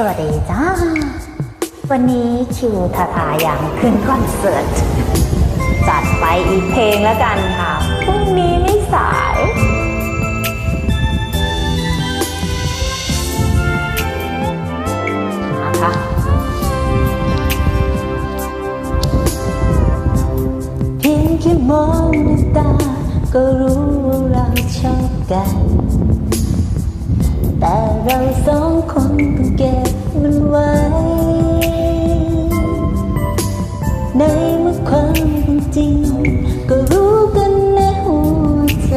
วัสดีจ้าวันนี้คิวทาทายังขึ้นคอนเสิร์ตจัดไปอีกเพลงแล้วกันค่ะพรุ่งนี้ไม่สายนะคะเพียงแค่มองด้วยตาก็รู้ว่าเราชอบกันแต่เราสองคนต้องเก็บมันไว้ในเมื่อความเป็นจริงก็รู้กันในหัวใจ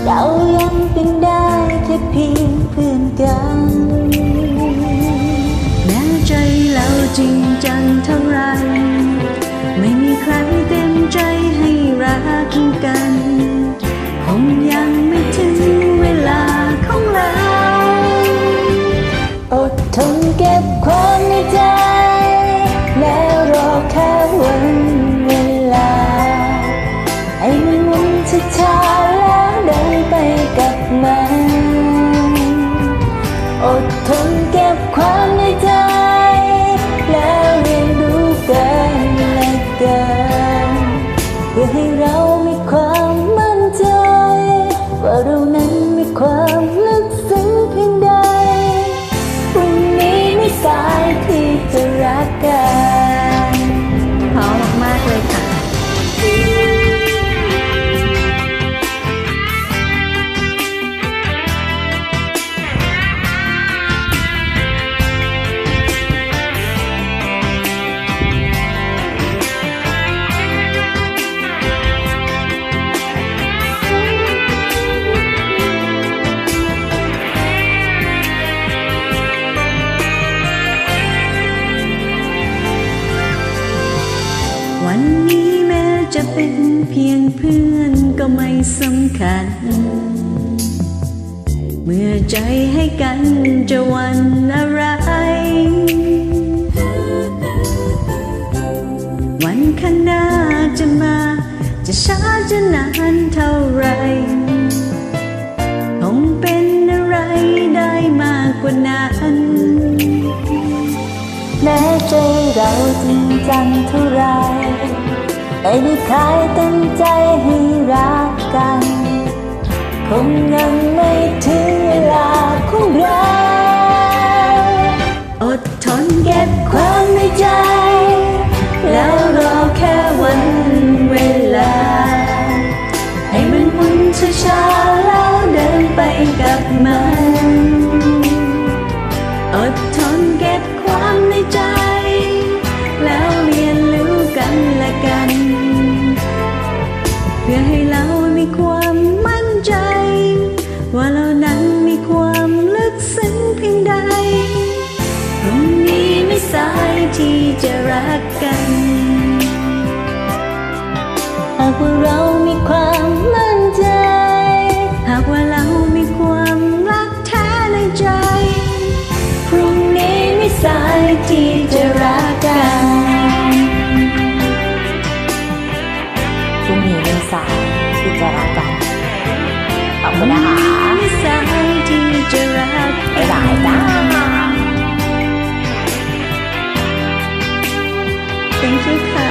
เรายังเป็นได้แค่เพียงเพื่อนกันแม้ใจเราจริงจังเท่าไรไม่มีใครเต็มใจให้รักกันคงยังไม่ถึงเวลาของเราอดทนเก็บความในใจแล้วรอแค่วันเวลาให้มันหมุนช้าๆแล้วเดินไปกับมันอดทนเก็บความในใจแล้วเรียนรู้กันและกันเพื่อให้เรามีความมั่นใจว่าเรานั้นมีความลึกซึ้งเพียงใดพรุ่งนี้ไม่สายที่จะรักกันเพราะมากๆเลยค่ะวันนี้แม้จะเป็นเพียงเพื่อนก็ไม่สำคัญเมื่อใจให้กันจะหวั่นอะไรวันข้างหน้าจะมาจะช้าจะนานเท่าไรคงเป็นอะไรได้มากกว่านั้นแม้ใจเราจริงจังเท่าไรแต่ไม่เคยเต็มใจให้รักกันคงยังไม่ถึงเวลาของเราอดทนเก็บความในใจแล้วรอแค่วันเวลาให้มันหมุนช้าๆแล้วเดินไปกับมันอดทนเก็บความในใจแล้วเรียนรู้กันและกันเพื่อให้เรามีความมั่นใจว่าเรานั้นมีความลึกซึ้งเพียงใดพรุ่งนี้ไม่สายที่จะรักกันหากว่าเรามีความมั่นใจหากว่าเรามีความรักแท้ในใจพรุ่งนี้ไม่สายที่จะรักกันพรุ่งนี้ไม่สายที่จะรักกันขอบคุณนะคะไม่สายที่จะรักบ๊ายบายจ้า Thank you ค่ะ